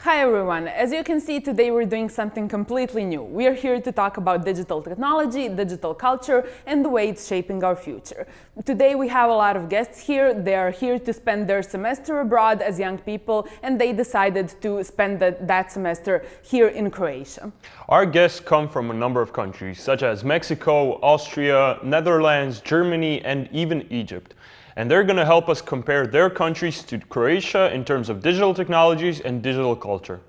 Hi everyone, as you can see today we're doing something completely new. We are here to talk about digital technology, digital culture and the way it's shaping our future. Today we have a lot of guests here. They are here to spend their semester abroad as young people and they decided to spend that semester here in Croatia. Our guests come from a number of countries such as Mexico, Austria, Netherlands, Germany and even Egypt. And they're going to help us compare their countries to Croatia in terms of digital technologies and digital culture.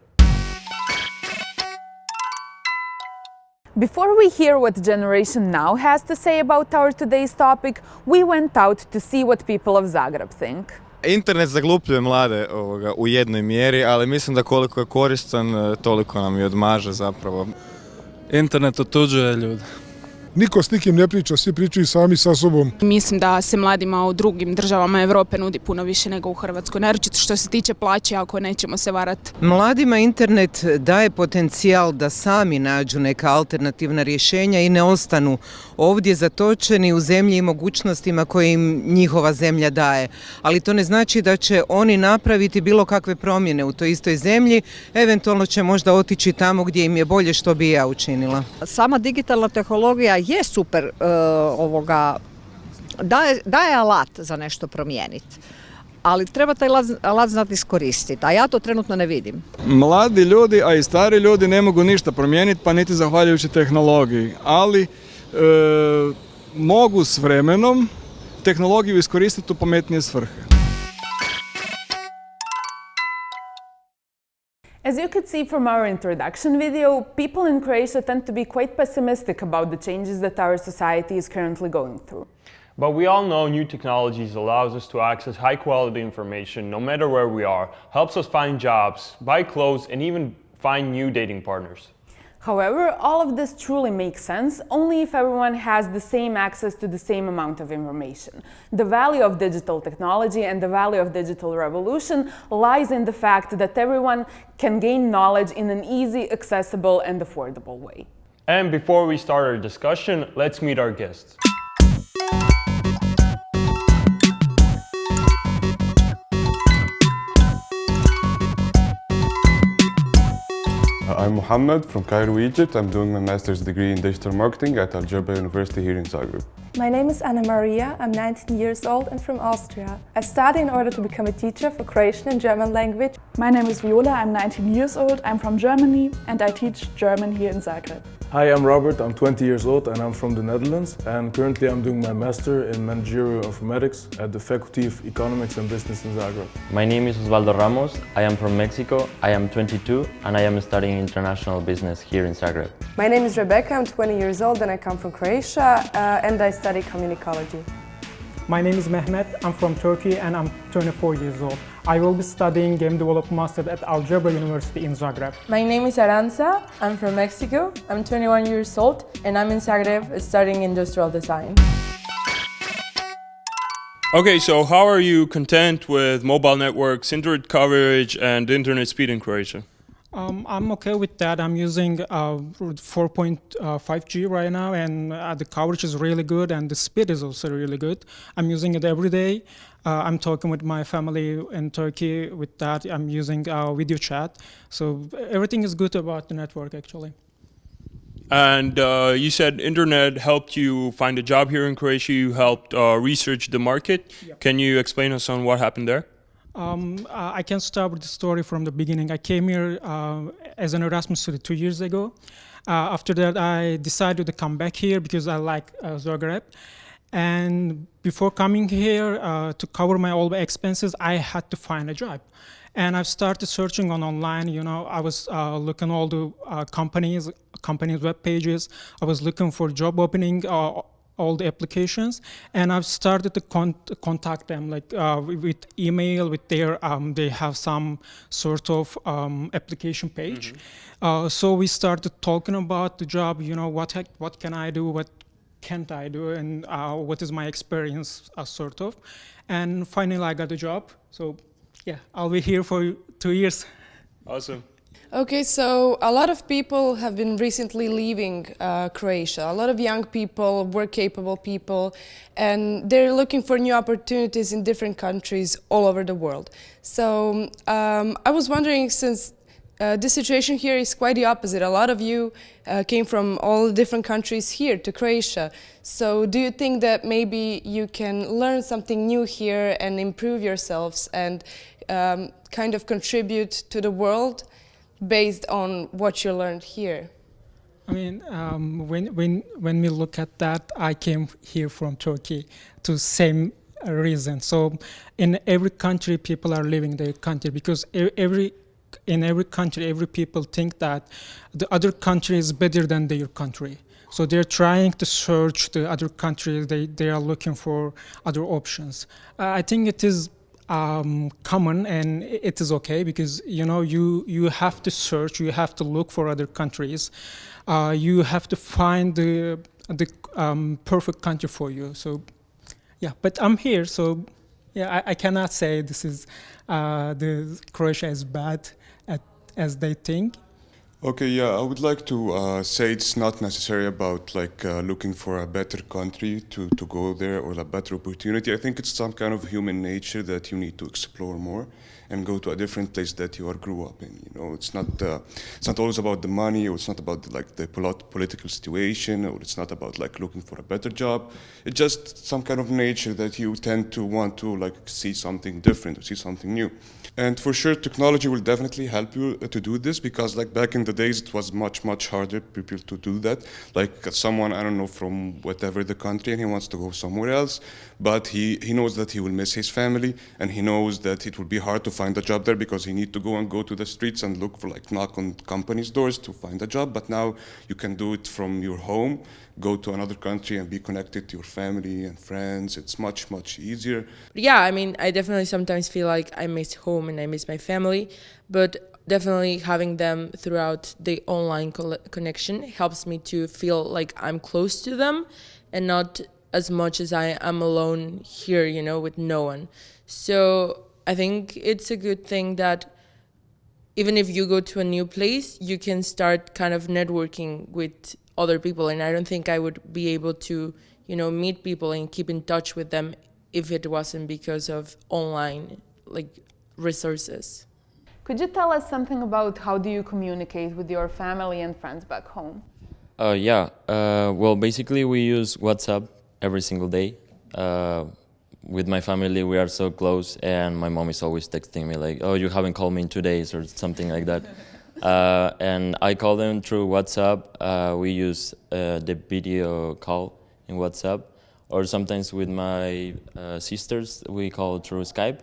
Before we hear what Generation Now has to say about our today's topic, we went out to see what people of Zagreb think. Internet zaglupljuje mlade u jednoj mjeri, ali mislim da koliko je koristan, toliko nam i odmaže zapravo. Internet otuđuje ljude. Niko s nikim ne priča, svi pričaju sami sa sobom. Mislim da se mladima u drugim državama Europe nudi puno više nego u Hrvatskoj, naročito što se tiče plaće, ako nećemo se varati. Mladima internet daje potencijal da sami nađu neka alternativna rješenja i ne ostanu ovdje zatočeni u zemlji i mogućnostima koje im njihova zemlja daje. Ali to ne znači da će oni napraviti bilo kakve promjene u toj istoj zemlji, eventualno će možda otići tamo gdje im je bolje, što bi ja učinila. Sama digitalna tehnologija je super, daje alat za nešto promijeniti, ali treba taj alat znati iskoristiti, a ja to trenutno ne vidim. Mladi ljudi, a i stari ljudi ne mogu ništa promijeniti, pa niti zahvaljujući tehnologiji, ali mogu s vremenom tehnologiju iskoristiti u pametnije svrhe. As you could see from our introduction video, people in Croatia tend to be quite pessimistic about the changes that our society is currently going through. But we all know new technologies allows us to access high quality information no matter where we are, helps us find jobs, buy clothes and even find new dating partners. However, all of this truly makes sense only if everyone has the same access to the same amount of information. The value of digital technology and the value of digital revolution lies in the fact that everyone can gain knowledge in an easy, accessible and affordable way. And before we start our discussion, let's meet our guests. I'm Mohammed from Cairo, Egypt. I'm doing my master's degree in digital marketing at Algebra University here in Zagreb. My name is Anna Maria. I'm 19 years old and from Austria. I study in order to become a teacher for Croatian and German language. My name is Viola. I'm 19 years old. I'm from Germany and I teach German here in Zagreb. Hi, I'm Robert. I'm 20 years old and I'm from the Netherlands. And currently I'm doing my master in managerial informatics at the Faculty of Economics and Business in Zagreb. My name is Osvaldo Ramos. I am from Mexico. I am 22 and I am studying international business here in Zagreb. My name is Rebecca. I'm 20 years old and I come from Croatia and I study communicology. My name is Mehmet. I'm from Turkey and I'm 24 years old. I will be studying Game Development Master at Algebra University in Zagreb. My name is Aranza. I'm from Mexico. I'm 21 years old and I'm in Zagreb studying industrial design. Okay, so how are you content with mobile networks, internet coverage and internet speed in Croatia? I'm okay with that. I'm using 4.5G right now and the coverage is really good and the speed is also really good. I'm using it every day. I'm talking with my family in Turkey with that. I'm using video chat. So everything is good about the network actually. And you said internet helped you find a job here in Croatia. You helped research the market. Yep. Can you explain us on what happened there? I can start with the story from the beginning. I came here as an Erasmus student 2 years ago. After that, I decided to come back here because I like Zagreb. And before coming here to cover my all expenses, I had to find a job. And I've started searching online. You know, I was looking all the companies' web pages. I was looking for job opening. All the applications, and I've started to contact them like with email, with their they have some sort of application page. Mm-hmm. So we started talking about the job. You know, what can I do, what can't I do, and what is my experience, sort of. And finally, I got a job. So yeah, I'll be here for 2 years. Awesome. Okay, so a lot of people have been recently leaving Croatia. A lot of young people, work-capable people, and they're looking for new opportunities in different countries all over the world. So I was wondering, since The situation here is quite the opposite. A lot of you came from all the different countries here to Croatia. So do you think that maybe you can learn something new here and improve yourselves and kind of contribute to the world based on what you learned here? I mean, when we look at that, I came here from Turkey to same reason. So in every country, people are leaving their country because in every country, every people think that the other country is better than their country. So they're trying to search the other countries. They are looking for other options. I think it is common and it is okay because you have to search, you have to look for other countries. You have to find the perfect country for you. So yeah, but I'm here, so yeah, I cannot say this is the Croatia is bad as they think. Okay, yeah, I would like to say it's not necessarily about looking for a better country to go there or a better opportunity. I think it's some kind of human nature that you need to explore more and go to a different place that you grew up in. It's not always about the money, or it's not about the political situation, or it's not about looking for a better job. It's just some kind of nature that you tend to want to see something different, or see something new. And for sure, technology will definitely help you to do this because back in the days, it was much, much harder for people to do that. Someone, I don't know, from whatever the country, and he wants to go somewhere else, but he knows that he will miss his family, and he knows that it will be hard to find a job there because he need to go to the streets and look for knock on companies' doors to find a job. But now you can do it from your home, go to another country and be connected to your family and friends. It's much, much easier. Yeah, I mean, I definitely sometimes feel like I miss home and I miss my family, but definitely having them throughout the online connection helps me to feel like I'm close to them and not as much as I am alone here, with no one. So I think it's a good thing that even if you go to a new place, you can start kind of networking with other people. And I don't think I would be able to, meet people and keep in touch with them if it wasn't because of online, resources. Could you tell us something about how do you communicate with your family and friends back home? Yeah. Well, basically we use WhatsApp every single day. With my family, we are so close, and my mom is always texting me oh, you haven't called me in 2 days or something like that. And I call them through WhatsApp. We use the video call in WhatsApp, or sometimes with my sisters, we call through Skype.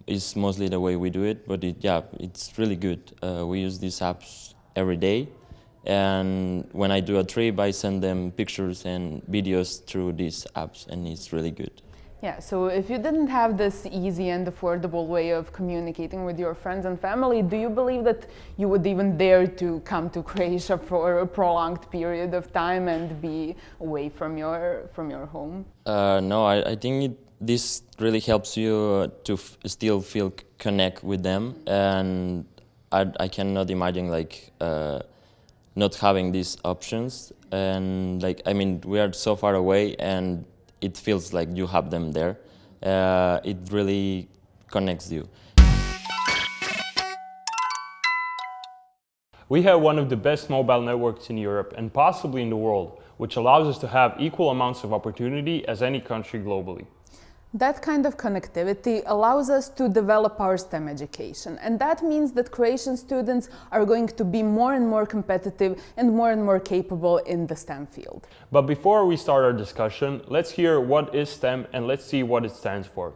It's mostly the way we do it, but it's really good. We use these apps every day, and when I do a trip, I send them pictures and videos through these apps, and it's really good. Yeah, so if you didn't have this easy and affordable way of communicating with your friends and family, do you believe that you would even dare to come to Croatia for a prolonged period of time and be away from your home? No, I think this really helps you to still feel connect with them, and I cannot imagine not having these options. And I mean, we are so far away, and it feels like you have them there. It really connects you. We have one of the best mobile networks in Europe and possibly in the world, which allows us to have equal amounts of opportunity as any country globally. That kind of connectivity allows us to develop our STEM education, and that means that Croatian students are going to be more and more competitive and more capable in the STEM field. But before we start our discussion, let's hear what is STEM and let's see what it stands for.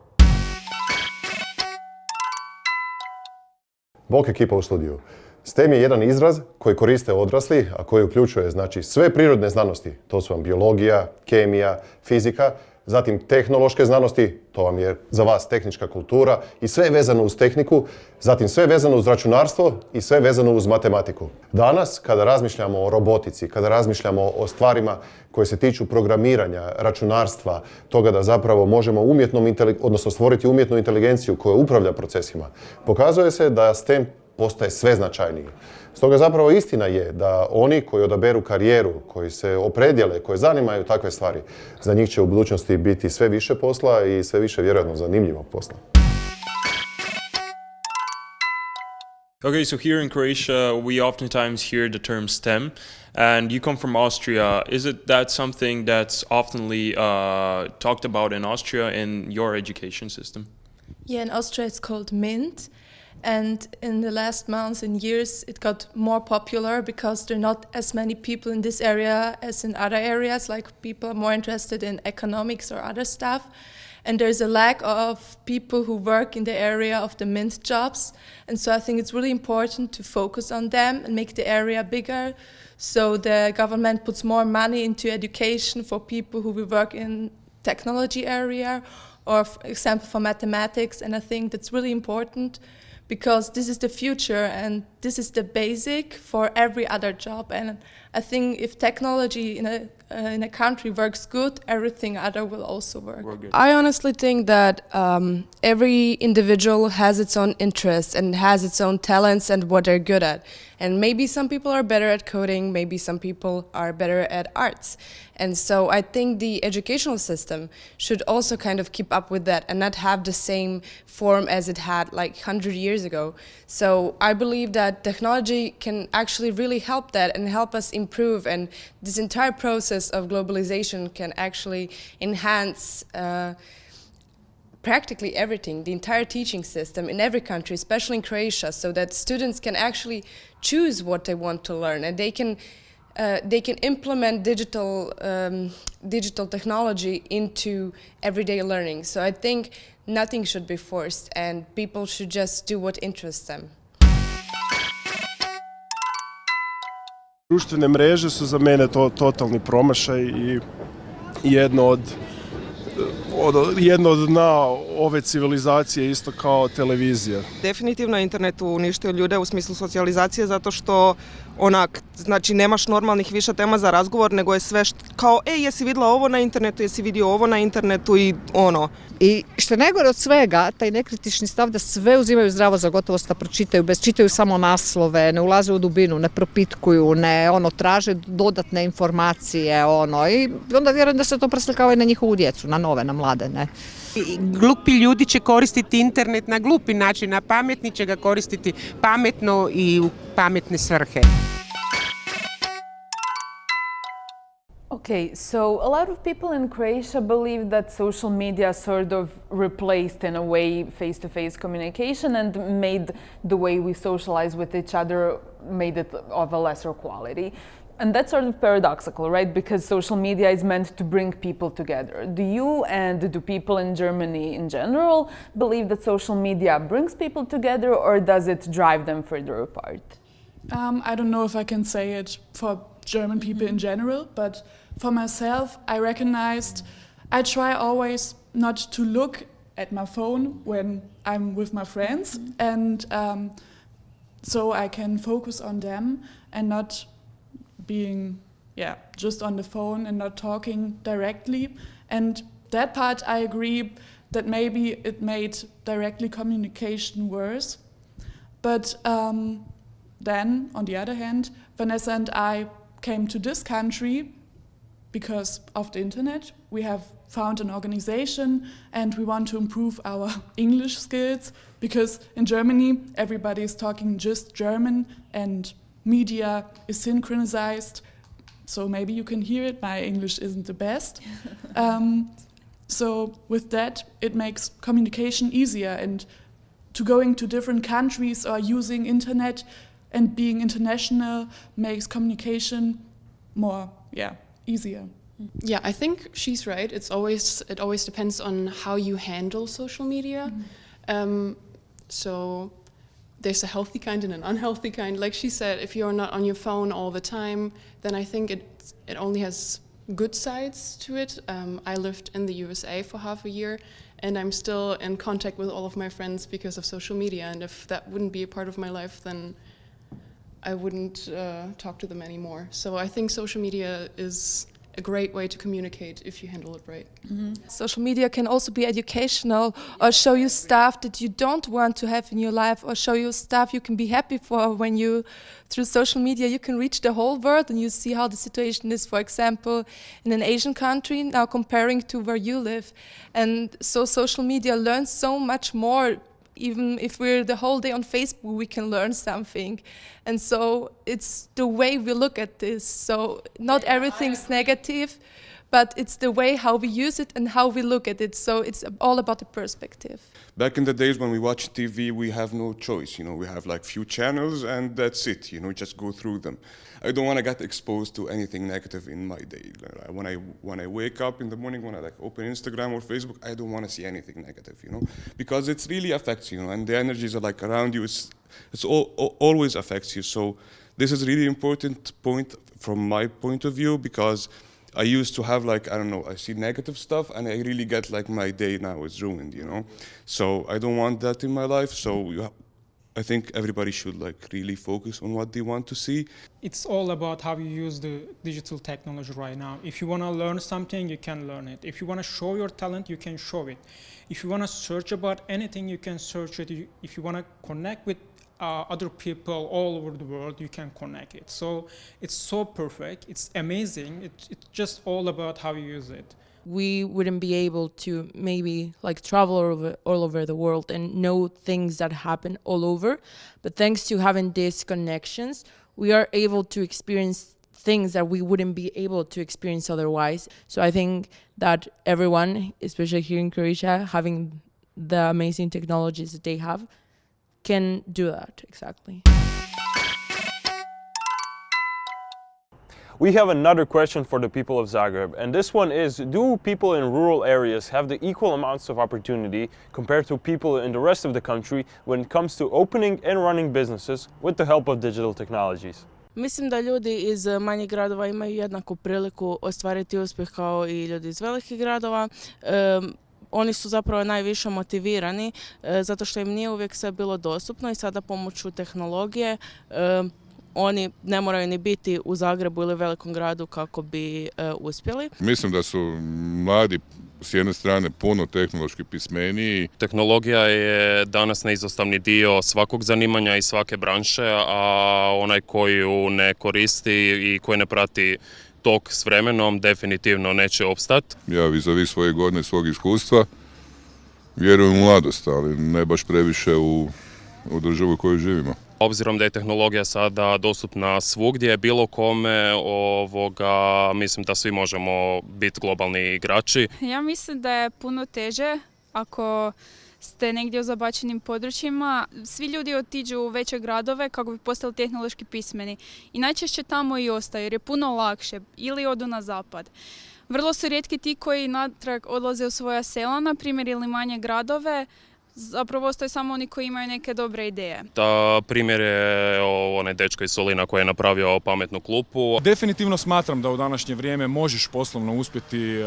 Bok ekipa u studiju. STEM je jedan izraz koji koriste odrasli, a koji uključuje sve prirodne znanosti. To su vam biologija, kemija, fizika, zatim tehnološke znanosti, to vam je za vas tehnička kultura i sve vezano uz tehniku, zatim sve vezano uz računarstvo i sve vezano uz matematiku. Danas, kada razmišljamo o robotici, kada razmišljamo o stvarima koje se tiču programiranja, računarstva, toga da zapravo možemo stvoriti umjetnu inteligenciju koja upravlja procesima, pokazuje se da STEM postaje sve značajniji. Stoga zapravo istina je da oni koji odaberu karijeru, koji se opredjele, koji zanimaju takve stvari, za njih će u budućnosti biti sve više posla i sve više vjerojatno zanimljivog posla. Okay, so here in Croatia, we oftentimes hear the term STEM, and you come from Austria. Is it that something that's oftenly talked about in Austria in your education system? Yeah, in Austria it's called MINT, and in the last months and years it got more popular because there are not as many people in this area as in other areas, like people are more interested in economics or other stuff. And there's a lack of people who work in the area of the MINT jobs. And so I think it's really important to focus on them and make the area bigger. So the government puts more money into education for people who will work in technology area, or for example for mathematics. And I think that's really important because this is the future and this is the basic for every other job. And I think if technology in a country works good, everything other will also work. I honestly think that every individual has its own interests and has its own talents and what they're good at. And maybe some people are better at coding, maybe some people are better at arts. And so I think the educational system should also kind of keep up with that and not have the same form as it had like 100 years ago. So I believe that technology can actually really help that and help us improve, and this entire process of globalization can actually enhance practically everything, the entire teaching system in every country, especially in Croatia, so that students can actually choose what they want to learn, and they can implement digital technology into everyday learning. So I think nothing should be forced and people should just do what interests them. Društvene mreže su za mene totalni promašaj i jedno od dna ove civilizacije isto kao televizija. Definitivno internet uništio ljude u smislu socijalizacije zato što znači nemaš normalnih više tema za razgovor, nego je sve kao jesi vidjela ovo na internetu, jesi vidio ovo na internetu i ono. I što je najgore od svega, taj nekritični stav da sve uzimaju zdravo za gotovost, da pročitaju, čitaju samo naslove, ne ulaze u dubinu, ne propitkuju, ne traže dodatne informacije, i onda vjerujem da se to preslikava i na njihovu djecu, na nove, na mlade, ne. Glupi ljudi će koristiti internet na glupi način, a pametni će ga koristiti pametno i u pametne svrhe. Okay, so a lot of people in Croatia believe that social media sort of replaced, in a way, face-to-face communication and made the way we socialize with each other, made it of a lesser quality. And that's sort of paradoxical, right? Because social media is meant to bring people together. Do you and do people in Germany in general believe that social media brings people together, or does it drive them further apart? I don't know if I can say it for German people in general, but for myself, I recognized I try always not to look at my phone when I'm with my friends, and so I can focus on them and not being just on the phone and not talking directly. And that part I agree that maybe it made directly communication worse. But then, on the other hand, Vanessa and I came to this country because of the internet. We have found an organization and we want to improve our English skills, because in Germany everybody is talking just German and media is synchronized. So maybe you can hear it, my English isn't the best. So with that it makes communication easier, and to going to different countries or using internet and being international makes communication more easier. Yeah, I think she's right. It always depends on how you handle social media. So there's a healthy kind and an unhealthy kind. Like she said, if you're not on your phone all the time, then I think it only has good sides to it. I lived in the USA for half a year, and I'm still in contact with all of my friends because of social media. And if that wouldn't be a part of my life, then I wouldn't talk to them anymore. So I think social media is a great way to communicate if you handle it right. Social media can also be educational, or show you stuff that you don't want to have in your life, or show you stuff you can be happy for. When you, through social media, you can reach the whole world and you see how the situation is, for example, in an Asian country, now comparing to where you live. And so social media learns so much more Even if we're the whole day on Facebook, we can learn something. And so it's the way we look at this. So not everything's negative, but it's the way how we use it and how we look at it. So it's all about the perspective. Back in the days when we watch TV, we have no choice. You know, we have like few channels and that's it. You know, just go through them. I don't want to get exposed to anything negative in my day. When I wake up in the morning, when I like open Instagram or Facebook, I don't want to see anything negative. You know, because it really affects you. You know, and the energies are like around you. It's always affects you. So this is really important point from my point of view, because I used to have like, I don't know, I see negative stuff and I really get like my day now is ruined, you know? So I don't want that in my life. So I think everybody should like really focus on what they want to see. It's all about how you use the digital technology right now. If you want to learn something, you can learn it. If you want to show your talent, you can show it. If you want to search about anything, you can search it. If you want to connect with other people all over the world, you can connect it. So it's so perfect, it's amazing, it's just all about how you use it. We wouldn't be able to maybe like travel all over the world and know things that happen all over, but thanks to having these connections, we are able to experience things that we wouldn't be able to experience otherwise. So I think that everyone, especially here in Croatia, having the amazing technologies that they have, can do that, exactly. We have another question for the people of Zagreb, and this one is, do people in rural areas have the equal amounts of opportunity compared to people in the rest of the country when it comes to opening and running businesses with the help of digital technologies? Mislim da ljudi iz manjih gradova imaju jednaku priliku ostvariti uspjeh kao i ljudi iz velikih gradova. Oni su zapravo najviše motivirani zato što im nije uvijek sve bilo dostupno i sada pomoću tehnologije oni ne moraju ni biti u Zagrebu ili velikom gradu kako bi uspjeli. Mislim da su mladi s jedne strane puno tehnološki pismeniji. Tehnologija je danas neizostavni dio svakog zanimanja i svake branše, a onaj koji ju ne koristi i koji ne prati tok s vremenom definitivno neće opstati. Ja vis-a-vis svoje godine, svog iskustva, vjerujem u mladost, ali ne baš previše u državu u kojoj živimo. Obzirom da je tehnologija sada dostupna svugdje, bilo kome, mislim da svi možemo biti globalni igrači. Ja mislim da je puno teže ako ste negdje u zabačenim područjima. Svi ljudi otiđu u veće gradove kako bi postali tehnološki pismeni. I najčešće tamo i ostaju jer je puno lakše ili odu na zapad. Vrlo su rijetki ti koji natrag odlaze u svoja sela, na primjer, ili manje gradove. Zapravo ostaju samo oni koji imaju neke dobre ideje. Primjer je onaj dečko iz Solina koji je napravio pametnu klupu. Definitivno smatram da u današnje vrijeme možeš poslovno uspjeti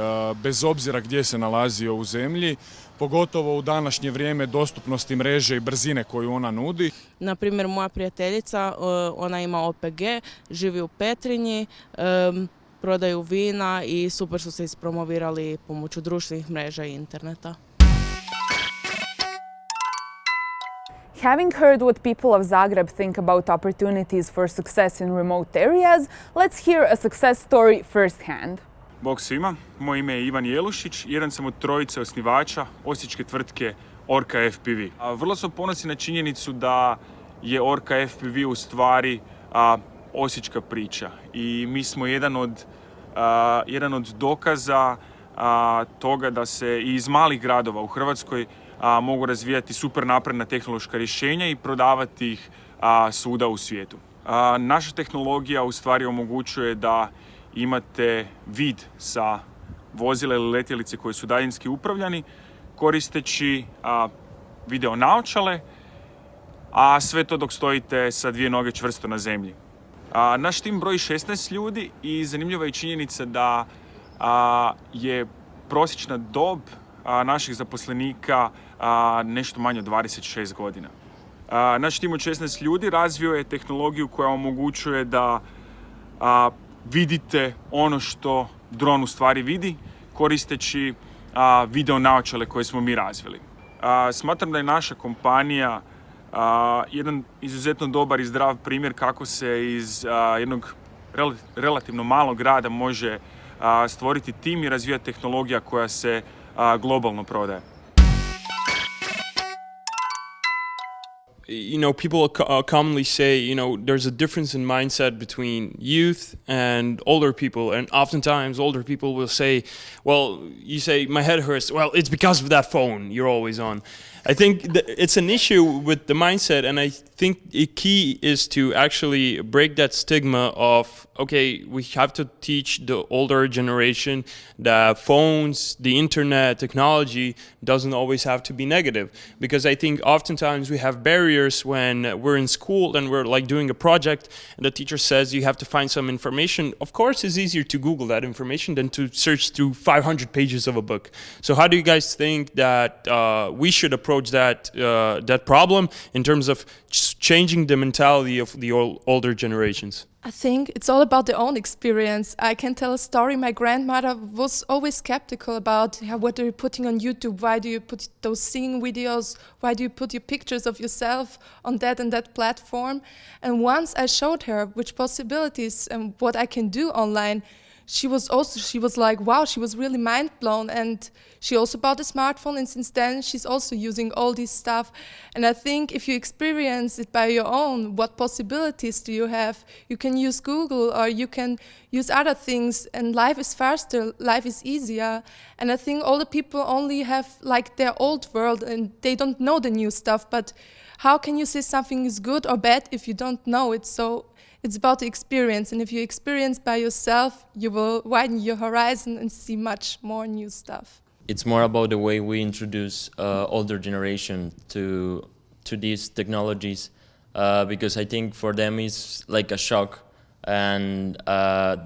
bez obzira gdje se nalazio u zemlji, pogotovo u današnje vrijeme dostupnosti mreže i brzine koju ona nudi. Na primjer, moja prijateljica, ona ima OPG, živi u Petrinji, prodaju vina i super su se ispromovirali pomoću društvenih mreža i interneta. Having heard what people of Zagreb think about opportunities for success in remote areas, let's hear a success story firsthand. Bog svima, moje ime je Ivan Jelušić, jedan sam od trojice osnivača osječke tvrtke Orqa FPV. Vrlo sam ponosan na činjenicu da je Orqa FPV u stvari osječka priča i mi smo jedan od dokaza toga da se i iz malih gradova u Hrvatskoj mogu razvijati super napredna tehnološka rješenja i prodavati ih svuda u svijetu. Naša tehnologija u stvari omogućuje da imate vid sa vozila ili letjelice koji su daljinski upravljani koristeći video naočale, a sve to dok stojite sa dvije noge čvrsto na zemlji. Naš tim broji 16 ljudi i zanimljiva je činjenica da je prosječna dob naših zaposlenika nešto manje od 26 godina. Naš tim od 16 ljudi razvio je tehnologiju koja omogućuje da vidite ono što dron u stvari vidi koristeći video naočale koje smo mi razvili. Smatram da je naša kompanija jedan izuzetno dobar i zdrav primjer kako se iz jednog relativno malog grada može stvoriti tim i razvijati tehnologija koja se globalno prodaje. people commonly say, there's a difference in mindset between youth and older people. And oftentimes older people will say, well, you say, my head hurts. Well, it's because of that phone you're always on. I think it's an issue with the mindset, and I think the key is to actually break that stigma of, okay, we have to teach the older generation that phones, the internet, technology doesn't always have to be negative. Because I think oftentimes we have barriers when we're in school and we're like doing a project and the teacher says you have to find some information. Of course, it's easier to Google that information than to search through 500 pages of a book. So how do you guys think that we should approach that problem in terms of changing the mentality of the older generations? I think it's all about their own experience. I can tell a story. My grandmother was always skeptical about what are you putting on YouTube? Why do you put those singing videos? Why do you put your pictures of yourself on that and that platform? And once I showed her which possibilities and what I can do online, she was like, wow, she was really mind blown. And she also bought a smartphone, and since then she's also using all this stuff. And I think if you experience it by your own, what possibilities do you have? You can use Google, or you can use other things, and life is faster, life is easier. And I think all the people only have like their old world and they don't know the new stuff. But how can you say something is good or bad if you don't know it? So it's about the experience, and if you experience by yourself, you will widen your horizon and see much more new stuff. It's more about the way we introduce older generation to these technologies, because I think for them it's like a shock, and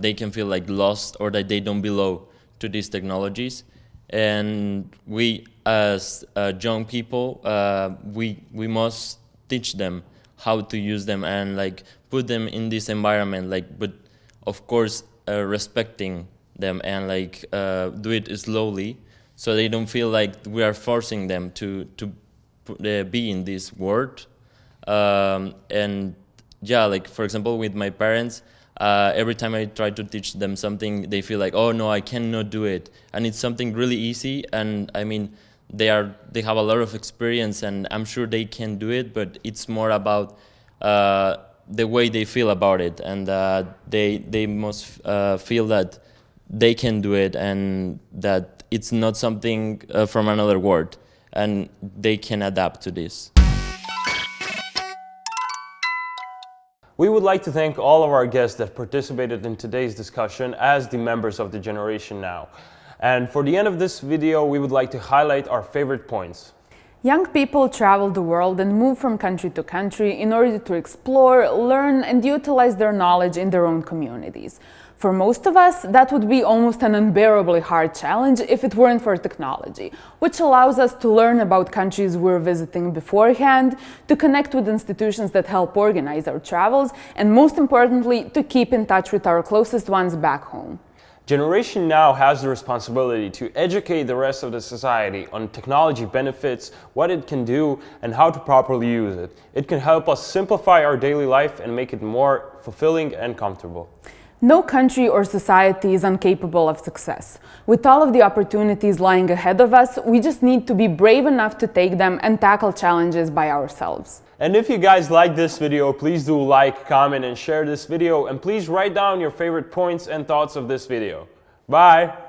they can feel like lost or that they don't belong to these technologies. And we, as young people, we must teach them how to use them and like put them in this environment, like, but of course respecting them, and like do it slowly, so they don't feel like we are forcing them to be in this world. And yeah, like for example with my parents, every time I try to teach them something, they feel like, oh no, I cannot do it. And it's something really easy, and I mean, they have a lot of experience, and I'm sure they can do it, but it's more about the way they feel about it, and they must feel that they can do it, and that it's not something from another world, and they can adapt to this. We would like to thank all of our guests that participated in today's discussion as the members of the Generation Now. And for the end of this video, we would like to highlight our favorite points. Young people travel the world and move from country to country in order to explore, learn, and utilize their knowledge in their own communities. For most of us, that would be almost an unbearably hard challenge if it weren't for technology, which allows us to learn about countries we're visiting beforehand, to connect with institutions that help organize our travels, and most importantly, to keep in touch with our closest ones back home. Generation Now has the responsibility to educate the rest of the society on technology benefits, what it can do, and how to properly use it. It can help us simplify our daily life and make it more fulfilling and comfortable. No country or society is incapable of success. With all of the opportunities lying ahead of us, we just need to be brave enough to take them and tackle challenges by ourselves. And if you guys like this video, please do like, comment, and share this video, and please write down your favorite points and thoughts of this video. Bye!